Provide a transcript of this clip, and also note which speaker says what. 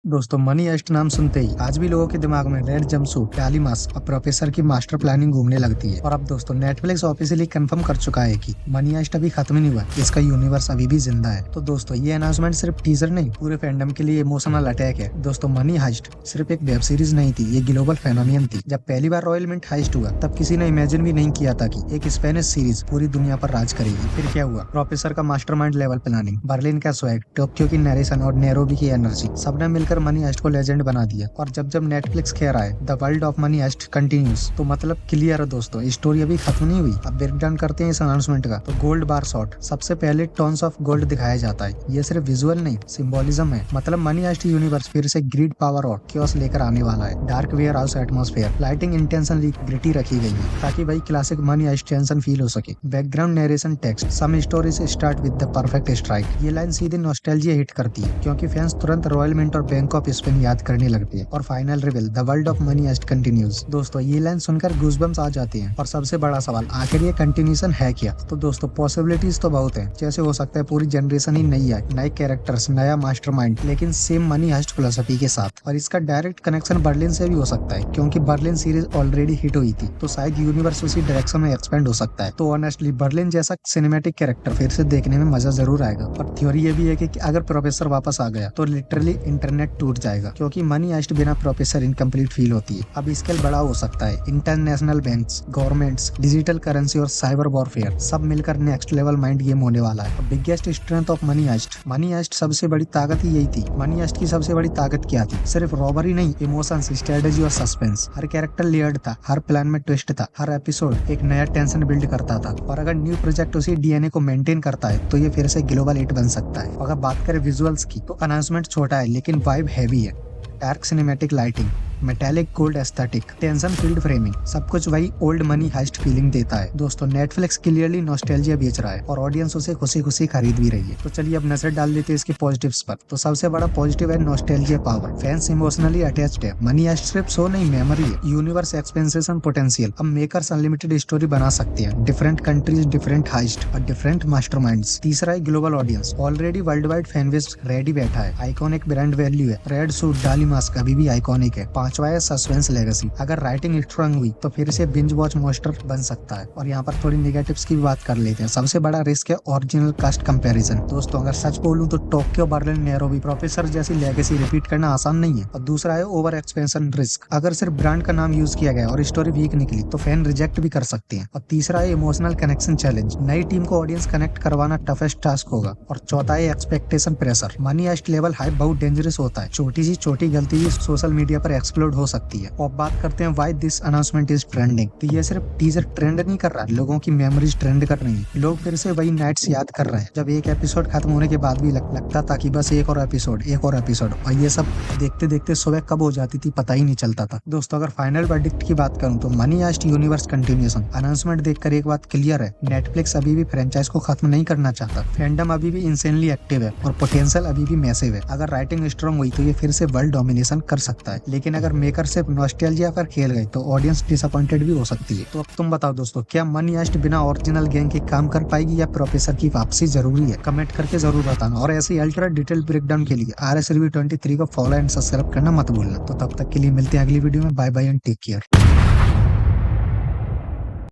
Speaker 1: दोस्तों money heist नाम सुनते ही आज भी लोगों के दिमाग में रेड जंपसूट, काली मास्क और प्रोफेसर की मास्टर प्लानिंग घूमने लगती है। और अब दोस्तों नेटफ्लिक्स ऑफिशियली कंफर्म कर चुका है कि मनी हाइस्ट अभी खत्म नहीं हुआ, इसका यूनिवर्स अभी भी जिंदा है। तो दोस्तों ये अनाउंसमेंट सिर्फ टीजर नहीं, पूरे फैंडम के लिए इमोशनल अटैक है। दोस्तों मनी हाइस्ट सिर्फ एक वेब सीरीज नहीं थी, ये ग्लोबल फेनोमेन थी। जब पहली बार रॉयल मिंट हाइस्ट हुआ तब किसी ने इमेजिन भी नहीं किया था कि एक स्पेनिश सीरीज पूरी दुनिया पर राज करेगी। फिर क्या हुआ? प्रोफेसर का मास्टरमाइंड लेवल प्लानिंग, बर्लिन का स्वैग, टोक्यो की नरेशन और नैरोबी की एनर्जी, सबने मिलकर मनी हाइस्ट को लेजेंड बना दिया। और जब जब नेटफ्लिक्स कह रहा है the world of money heist continues, तो मतलब क्लियर है दोस्तों, स्टोरी अभी खत्म नहीं हुई। अब ब्रेक डाउन करते हैं इस अनाउंसमेंट का। तो गोल्ड बार शॉट, सबसे पहले टॉन्स ऑफ गोल्ड दिखाया जाता है। ये सिर्फ विजुअल नहीं, सिंबोलिज्म है। मतलब मनी हाइस्ट यूनिवर्स फिर से ग्रीड, पावर और क्योस लेकर आने वाला है। Dark warehouse atmosphere, lighting intentionally gritty रखी गई है ताकि भाई classic money heist tension feel हो सके। Background narration text, some stories start with the perfect strike. ये लाइन सीधे नॉस्टैल्जिया हिट करती है क्योंकि फैंस तुरंत रॉयल मिंट और बैंक ऑफ स्पेन याद करने लगते हैं। और final reveal, the world of money heist continues. दोस्तों ये लाइन सुनकर गूज़बम्स आ जाते हैं। और सबसे बड़ा सवाल, आखिर ये कंटिन्यूशन है क्या? तो दोस्तों पॉसिबिलिटीज तो बहुत है। जैसे हो सकता है पूरी जनरेशन ही नई आए, नए कैरेक्टर्स, नया मास्टरमाइंड, लेकिन सेम मनी हाइस्ट फिलोसफी के साथ। और इसका डायरेक्ट कनेक्शन बर्लिन से भी हो सकता है क्योंकि बर्लिन सीरीज ऑलरेडी हिट हुई थी, तो शायद यूनिवर्स उसी डायरेक्शन में एक्सपेंड हो सकता है। तो ऑनेस्टली बर्लिन जैसा सिनेमैटिक कैरेक्टर फिर से देखने में मजा जरूर आएगा। और थ्योरी ये भी है कि अगर प्रोफेसर वापस आ गया तो लिटरली इंटरनेट टूट जाएगा क्योंकि मनी हाइस्ट बिना प्रोफेसर इनकम्प्लीट फील होती है। अब स्केल बड़ा हो सकता है। International banks, governments, digital currency और साइबर वॉरफेयर सब मिलकर नेक्स्ट लेवल माइंड गेम होने वाला है। Biggest strength of money heist, money heist सबसे बड़ी ताकत ही यही थी। मनी हाइस्ट की सबसे बड़ी ताकत क्या थी? सिर्फ रॉबरी नहीं, इमोशंस, स्ट्रेटेजी और सस्पेंस। हर कैरेक्टर लेयर्ड था, हर प्लान में ट्विस्ट था, हर एपिसोड एक नया टेंशन बिल्ड करता था। और अगर न्यू प्रोजेक्ट उसी डीएनए को मेंटेन करता है तो ये फिर से ग्लोबल हिट बन सकता है। अगर बात करें विजुअल्स की तो अनाउंसमेंट छोटा है लेकिन वाइब हैवी है। Dark cinematic lighting, metallic gold aesthetic, tension field framing, सब कुछ वही ओल्ड मनी हाइस्ट फीलिंग देता है। दोस्तों नेटफ्लिक्स क्लियरली नॉस्टैल्जिया बेच रहा है और ऑडियंस उसे खुशी खुशी खरीद भी रही है। तो चलिए अब नजर डाल लेते हैं इसके पॉजिटिव्स पर। तो सबसे बड़ा पॉजिटिव है nostalgia power. Fans emotionally attached है। मनी हाइस्ट सिर्फ शो नहीं, मेमोरी है। Universe expansion potential. अब मेकर्स अनलिमिटेड स्टोरी बना सकते हैं। डिफरेंट कंट्रीज, डिफरेंट हाइस्ट और डिफरेंट मास्टरमाइंड्स। तीसरा है global audience. Already world wide fan base ready बैठा है। आइकॉनिक ब्रांड वैल्यू है। रेड सूट, डाली मास्क अभी भी आइकॉनिक है। पांचवा है सस्पेंस लेगेसी। अगर राइटिंग स्ट्रांग हुई तो फिर से बिंज वॉच मोस्टर बन सकता है। और यहाँ पर थोड़ी नेगेटिव्स की भी बात कर लेते हैं। सबसे बड़ा रिस्क है ओरिजिनल कास्ट कंपैरिजन। दोस्तों अगर सच बोलूं तो टोक्यो, बर्लिन, नैरोबी, प्रोफेसर जैसी लेगेसी रिपीट करना आसान नहीं है। और दूसरा है ओवर एक्सपेंशन रिस्क। अगर सिर्फ ब्रांड का नाम यूज किया गया और स्टोरी वीक निकली तो फैन रिजेक्ट भी कर सकते हैं। और तीसरा है इमोशनल कनेक्शन चैलेंज। नई टीम को ऑडियंस कनेक्ट करवाना टफेस्ट टास्क होगा। और चौथा है expectation pressure. Money heist level hype बहुत डेंजरस होता है। छोटी गलती भी सोशल मीडिया पर एक्सप्लोड हो सकती है। और बात करते हैं why this announcement is trending. तो ये सिर्फ टीजर ट्रेंड नहीं कर रहा, लोगों की मेमोरीज ट्रेंड कर रही है। लोग फिर से वही नाइट्स याद कर रहे हैं जब एक एपिसोड खत्म होने के बाद भी लगता था कि बस एक और एपिसोड, एक और एपिसोड। और ये सब देखते देखते सुबह कब हो जाती थी पता ही नहीं चलता था। दोस्तों अगर फाइनल वर्डिक्ट की बात करूं तो money heist universe continuation. Announcement देखकर एक बात क्लियर है, नेटफ्लिक्स अभी भी फ्रेंचाइज को खत्म नहीं करना चाहता। फैंडम अभी भी इंसेनली एक्टिव है और पोटेंशियल अभी भी मैसिव है। अगर राइटिंग स्ट्रांग हुई तो ये फिर से वर्ल्ड डोमिनेशन कर सकता है। लेकिन अगर मेकर सिर्फ नॉस्टैल्जिया पर खेल गए तो ऑडियंस डिसअपॉइंटेड भी हो सकती है। तो अब तुम बताओ दोस्तों, क्या मनी हाइस्ट बिना ओरिजिनल गैंग के काम कर पाएगी या प्रोफेसर की वापसी जरूरी है? कमेंट करके जरूर बताना। और ऐसे अल्ट्रा डिटेल ब्रेकडाउन के लिए RS Review 23 को फॉलो एंड सब्सक्राइब करना मत भूलना। तो तब तक के लिए मिलते हैं अगली वीडियो में। Bye bye and take care.